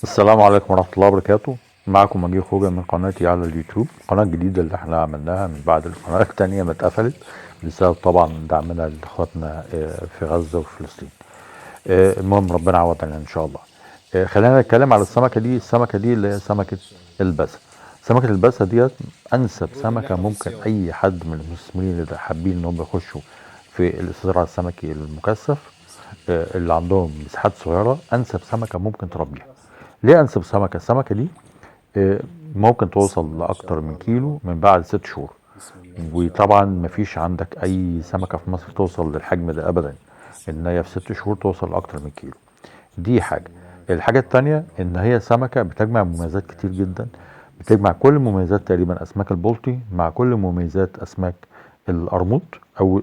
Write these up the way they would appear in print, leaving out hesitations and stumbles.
السلام عليكم ورحمة الله وبركاته. معكم وجيه خوجة من قناتي على اليوتيوب، قناة جديدة اللي احنا عملناها من بعد القناة التانية ما اتقفلت بسبب طبعا دعمنا لاخواتنا في غزة وفي فلسطين. المهم ربنا يعوضنا ان شاء الله. خلينا نتكلم على السمكة دي اللي هي سمكة الباسة. سمكة الباسة ديت انسب سمكة ممكن اي حد من المستثمرين اللي حابين ان هم يخشوا في الاستزراع السمكي المكثف، اللي عندهم مساحات صغيرة، انسب سمكة ممكن تربيها. ليه انسب سمكه؟ السمكه دي آه، ممكن توصل لاكتر من كيلو من بعد 6 شهور. وطبعا مفيش عندك اي سمكه في مصر توصل للحجم ده ابدا، ان هي في 6 شهور توصل لاكتر من كيلو. دي حاجه. الحاجه التانيه ان هي سمكه بتجمع مميزات كتير جدا، بتجمع كل مميزات تقريبا اسماك البلطي مع كل مميزات اسماك القرموط او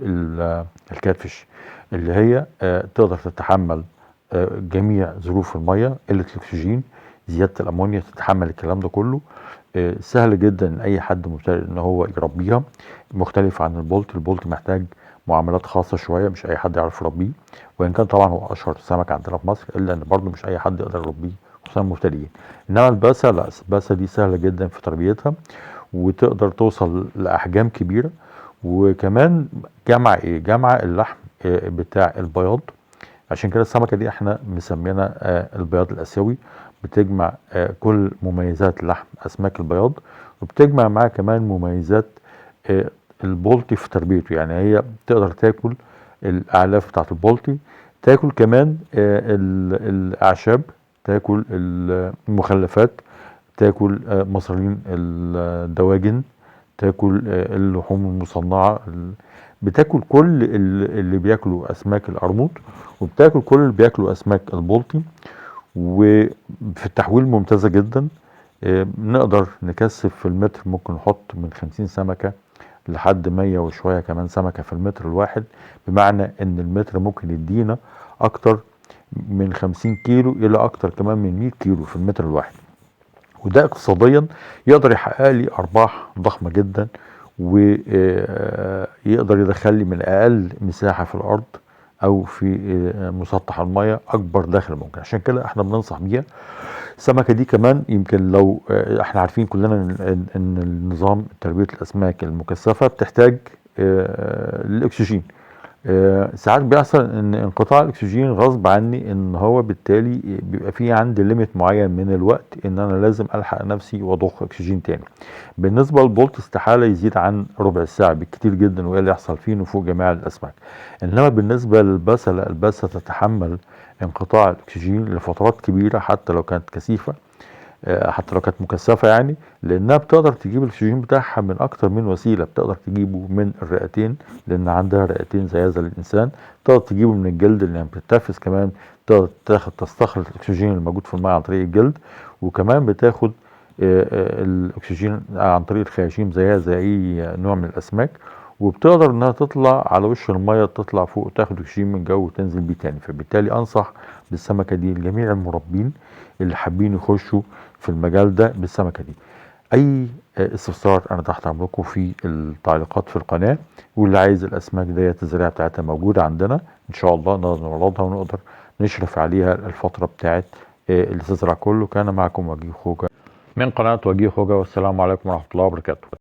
الكاتفش، اللي هي تقدر تتحمل جميع ظروف الميه، قله الاكسجين، زياده الامونيا، تتحمل الكلام ده كله. سهل جدا ان اي حد مبتدئ ان هو يربيها. مختلف عن البولت محتاج معاملات خاصه شويه، مش اي حد يعرف يربيه، وان كان طبعا هو اشهر سمك عندنا في مصر، الا ان برضه مش اي حد يقدر يربيه، خصوصا المبتدئين. انما الباسه لا، الباسه دي سهله جدا في تربيتها، وتقدر توصل لاحجام كبيره. وكمان جمع اللحم بتاع البياض. عشان كده السمكة دي احنا مسمينها البياض الآسيوي. بتجمع كل مميزات لحم أسماك البياض، وبتجمع معاه كمان مميزات آه، البلطي في تربيته. يعني هي تقدر تاكل الأعلاف بتاعت البلطي، تاكل كمان الأعشاب، تاكل المخلفات، تاكل مصارين الدواجن، تاكل اللحوم المصنعة، بتاكل كل اللي بياكلوا أسماك القرموط، وبتاكل كل اللي بياكلوا أسماك البلطي. وفي التحويل ممتازة جدا. نقدر نكثف في المتر، ممكن نحط من 50 سمكة لحد 100 وشوية كمان سمكة في المتر الواحد، بمعنى ان المتر ممكن يدينا اكتر من 50 كيلو الى اكتر كمان من 100 كيلو في المتر الواحد. وده اقتصاديا يقدر يحقق لي ارباح ضخمه جدا، ويقدر يدخل لي من اقل مساحه في الارض او في مسطح الميه اكبر دخل ممكن. عشان كده احنا بننصح بيها. السمكه دي كمان يمكن لو احنا عارفين كلنا ان النظام تربيه الاسماك المكثفه بتحتاج الاكسجين. ساعات بيحصل ان انقطاع الاكسجين غصب عني، ان هو بالتالي بيبقى في عندي ليميت معين من الوقت ان انا لازم الحق نفسي واضخ اكسجين تاني. بالنسبه للبولت استحاله يزيد عن ربع ساعه بالكتير جدا، وايه اللي يحصل فيه نفوق جميع الاسماك. انما بالنسبه للباسه لا، الباسه تتحمل انقطاع الاكسجين لفترات كبيره حتى لو كانت كثيفه، حتى لو كانت مكثفه يعني، لانها بتقدر تجيب الاكسجين بتاعها من اكتر من وسيله. بتقدر تجيبه من الرئتين لان عندها رئتين زيها زي الانسان، تقدر تجيبه من الجلد لانها بتتنفس كمان، تقدر تستخلص الاكسجين الموجود في الماء عن طريق الجلد، وكمان بتاخد الاكسجين عن طريق الخياشيم زيها زي اي نوع من الاسماك. وبتقدر انها تطلع على وش الميه، تطلع فوق وتاخد اكسجين من الجو وتنزل بيه تاني. فبالتالي انصح بالسمكه دي لجميع المربين اللي حابين يخشوا في المجال ده بالسمكه دي. اي استفسار انا تحت امركم في التعليقات في القناه. واللي عايز الاسماك ديت الزراعه بتاعتها موجوده عندنا ان شاء الله، نقدر نوردها ونقدر نشرف عليها الفتره بتاعت الاستزراع كله. كان معكم وجيه خوجة من قناه وجيه خوجة، والسلام عليكم ورحمه الله وبركاته.